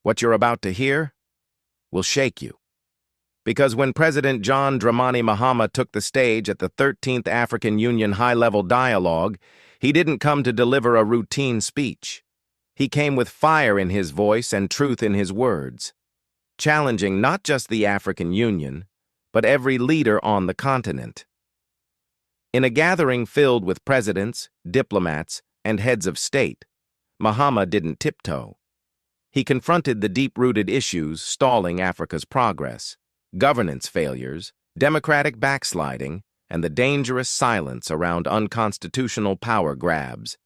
What you're about to hear will shake you. Because when President John Dramani Mahama took the stage at the 13th African Union High-Level Dialogue, he didn't come to deliver a routine speech. He came with fire in his voice and truth in his words, challenging not just the African Union, but every leader on the continent. In a gathering filled with presidents, diplomats, and heads of state, Mahama didn't tiptoe. He confronted the deep-rooted issues stalling Africa's progress: governance failures, democratic backsliding, and the dangerous silence around unconstitutional power grabs.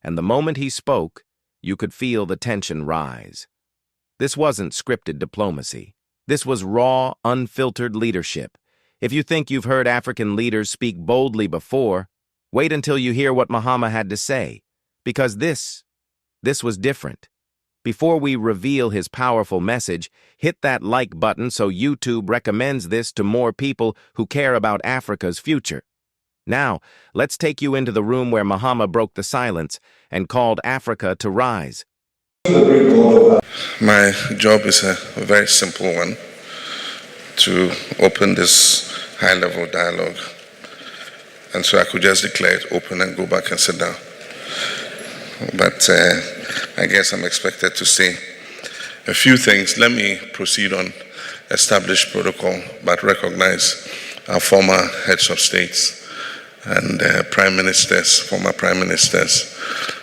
And the moment he spoke, you could feel the tension rise. This wasn't scripted diplomacy. This was raw, unfiltered leadership. If you think you've heard African leaders speak boldly before, wait until you hear what Mahama had to say, because this was different. Before we reveal his powerful message, hit that like button so YouTube recommends this to more people who care about Africa's future. Now, let's take you into the room where Mahama broke the silence and called Africa to rise. My job is a very simple one: to open this high-level dialogue. And so I could just declare it open and go back and sit down. But I guess I'm expected to say a few things. Let me proceed on established protocol, but recognize our former heads of states and prime ministers, former prime ministers,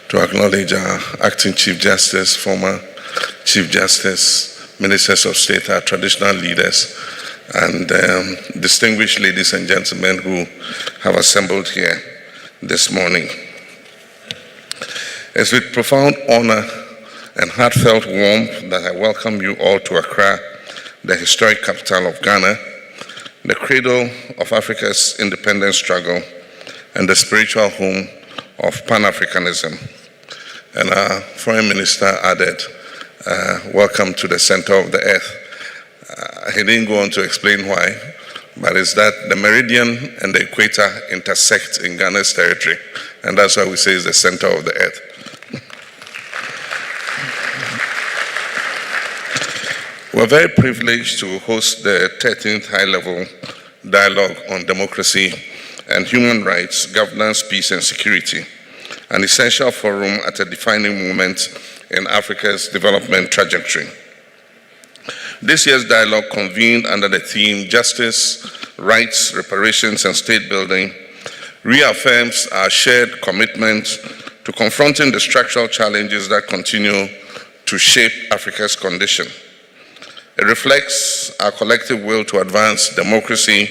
to acknowledge our acting Chief Justice, former Chief Justice, ministers of state, our traditional leaders, and distinguished ladies and gentlemen who have assembled here this morning. It's with profound honor and heartfelt warmth that I welcome you all to Accra, the historic capital of Ghana, the cradle of Africa's independence struggle, and the spiritual home of Pan-Africanism. And our foreign minister added, welcome to the center of the earth. He didn't go on to explain why, but it's that the meridian and the equator intersect in Ghana's territory, and that's why we say it's the center of the earth. We're very privileged to host the 13th High-Level Dialogue on Democracy and Human Rights, Governance, Peace and Security, an essential forum at a defining moment in Africa's development trajectory. This year's dialogue, convened under the theme Justice, Rights, Reparations and State Building, reaffirms our shared commitment to confronting the structural challenges that continue to shape Africa's condition. It reflects our collective will to advance democracy,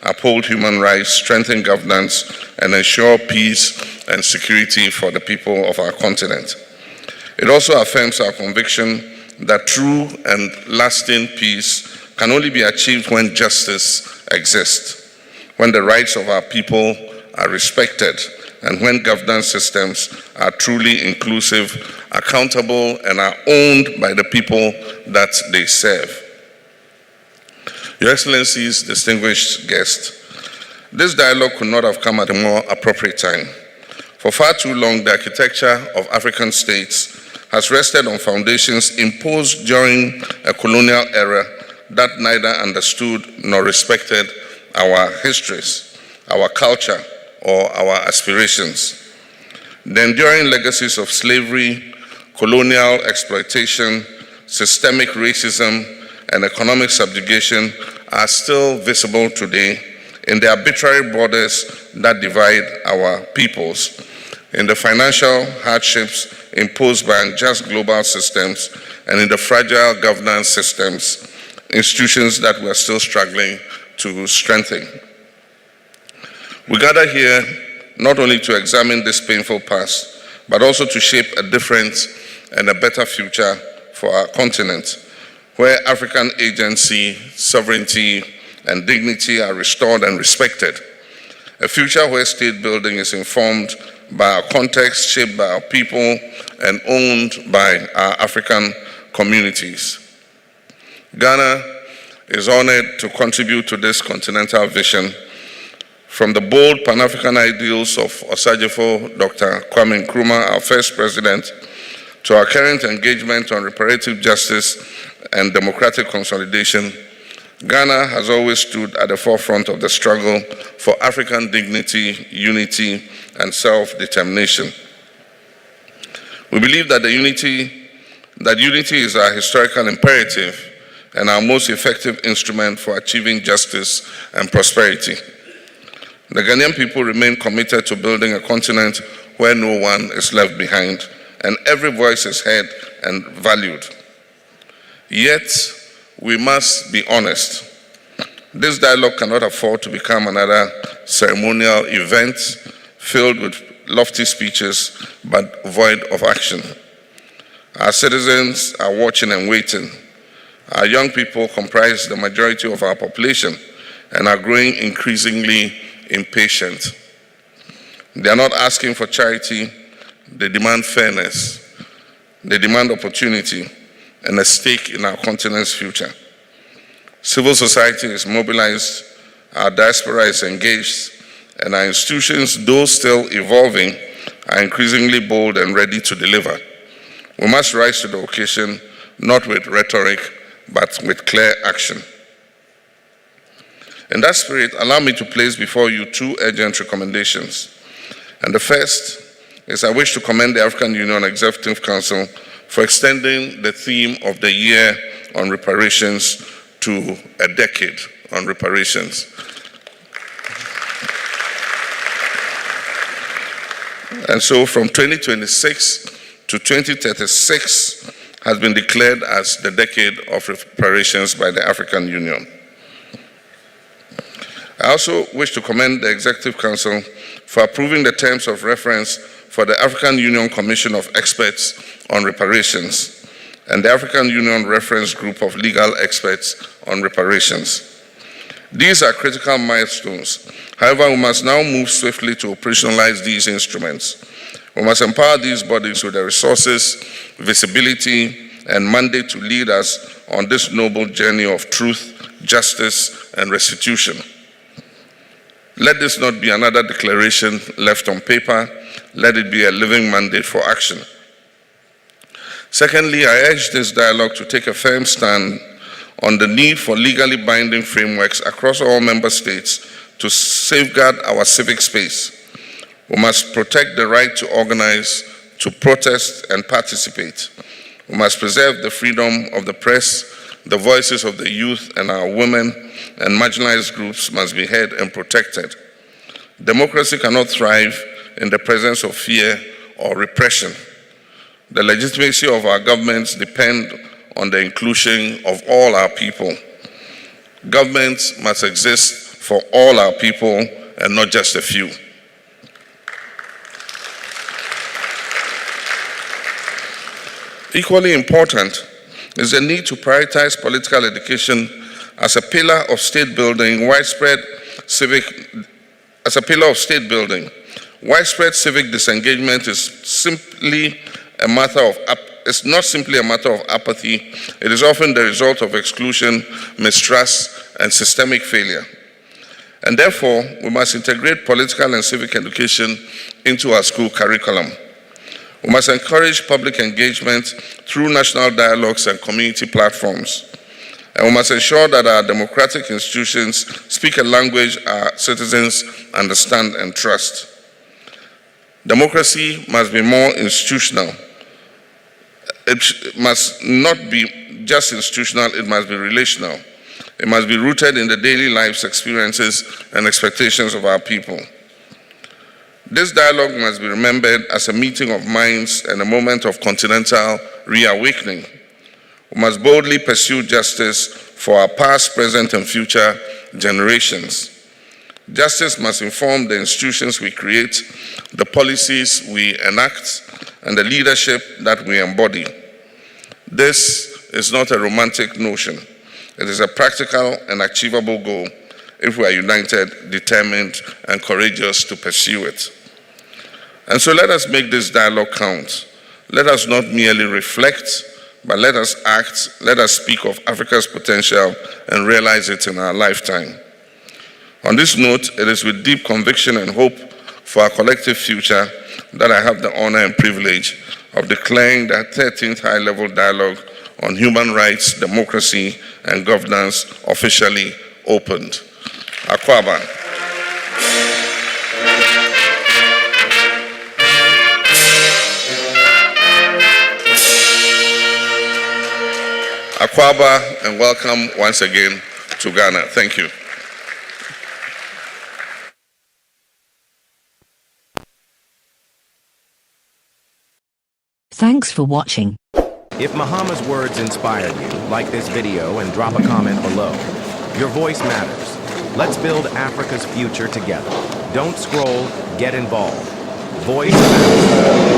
uphold human rights, strengthen governance, and ensure peace and security for the people of our continent. It also affirms our conviction that true and lasting peace can only be achieved when justice exists, when the rights of our people are respected, and when governance systems are truly inclusive, accountable, and are owned by the people that they serve. Your Excellencies, distinguished guests, this dialogue could not have come at a more appropriate time. For far too long, the architecture of African states has rested on foundations imposed during a colonial era that neither understood nor respected our histories, our culture, or our aspirations. The enduring legacies of slavery, colonial exploitation, systemic racism, and economic subjugation are still visible today in the arbitrary borders that divide our peoples, in the financial hardships imposed by unjust global systems, and in the fragile governance systems, institutions that we are still struggling to strengthen. We gather here not only to examine this painful past, but also to shape a different and a better future for our continent, where African agency, sovereignty, and dignity are restored and respected. A future where state building is informed by our context, shaped by our people, and owned by our African communities. Ghana is honored to contribute to this continental vision. From the bold Pan-African ideals of Osajifo Dr. Kwame Nkrumah, our first president, To our current engagement on reparative justice and democratic consolidation, Ghana has always stood at the forefront of the struggle for African dignity, unity, and self-determination. We believe that unity is our historical imperative and our most effective instrument for achieving justice and prosperity. The Ghanaian people remain committed to building a continent where no one is left behind and every voice is heard and valued. Yet, we must be honest. This dialogue cannot afford to become another ceremonial event filled with lofty speeches but void of action. Our citizens are watching and waiting. Our young people comprise the majority of our population and are growing increasingly impatient. They are not asking for charity, they demand fairness, they demand opportunity and a stake in our continent's future. Civil society is mobilized, our diaspora is engaged, and our institutions, though still evolving, are increasingly bold and ready to deliver. We must rise to the occasion, not with rhetoric, but with clear action. In that spirit, allow me to place before you two urgent recommendations. And the first is I wish to commend the African Union Executive Council for extending the theme of the year on reparations to a decade on reparations. And so from 2026 to 2036 has been declared as the decade of reparations by the African Union. I also wish to commend the Executive Council for approving the terms of reference for the African Union Commission of Experts on Reparations and the African Union Reference Group of Legal Experts on Reparations. These are critical milestones. However, we must now move swiftly to operationalize these instruments. We must empower these bodies with the resources, visibility, and mandate to lead us on this noble journey of truth, justice, and restitution. Let this not be another declaration left on paper. Let it be a living mandate for action. Secondly, I urge this dialogue to take a firm stand on the need for legally binding frameworks across all member states to safeguard our civic space. We must protect the right to organize, to protest, and participate. We must preserve the freedom of the press. The voices of the youth and our women and marginalized groups must be heard and protected. Democracy cannot thrive in the presence of fear or repression. The legitimacy of our governments depends on the inclusion of all our people. Governments must exist for all our people and not just a few. Equally important is the need to prioritize political education as a pillar of state building, Widespread civic disengagement is not simply a matter of apathy. It is often the result of exclusion, mistrust, and systemic failure. And therefore, we must integrate political and civic education into our school curriculum. We must encourage public engagement through national dialogues and community platforms. And we must ensure that our democratic institutions speak a language our citizens understand and trust. Democracy must be more institutional. It must not be just institutional, it must be relational. It must be rooted in the daily lives, experiences, and expectations of our people. This dialogue must be remembered as a meeting of minds and a moment of continental reawakening. We must boldly pursue justice for our past, present, and future generations. Justice must inform the institutions we create, the policies we enact, and the leadership that we embody. This is not a romantic notion. It is a practical and achievable goal if we are united, determined, and courageous to pursue it. And so let us make this dialogue count. Let us not merely reflect, but let us act, let us speak of Africa's potential and realize it in our lifetime. On this note, it is with deep conviction and hope for our collective future that I have the honor and privilege of declaring that 13th high-level dialogue on human rights, democracy, and governance officially opened. Akwaba. Akwaba, and welcome once again to Ghana. Thank you. Thanks for watching. If Mahama's words inspired you, like this video and drop a comment below. Your voice matters. Let's build Africa's future together. Don't scroll, get involved. Voice matters.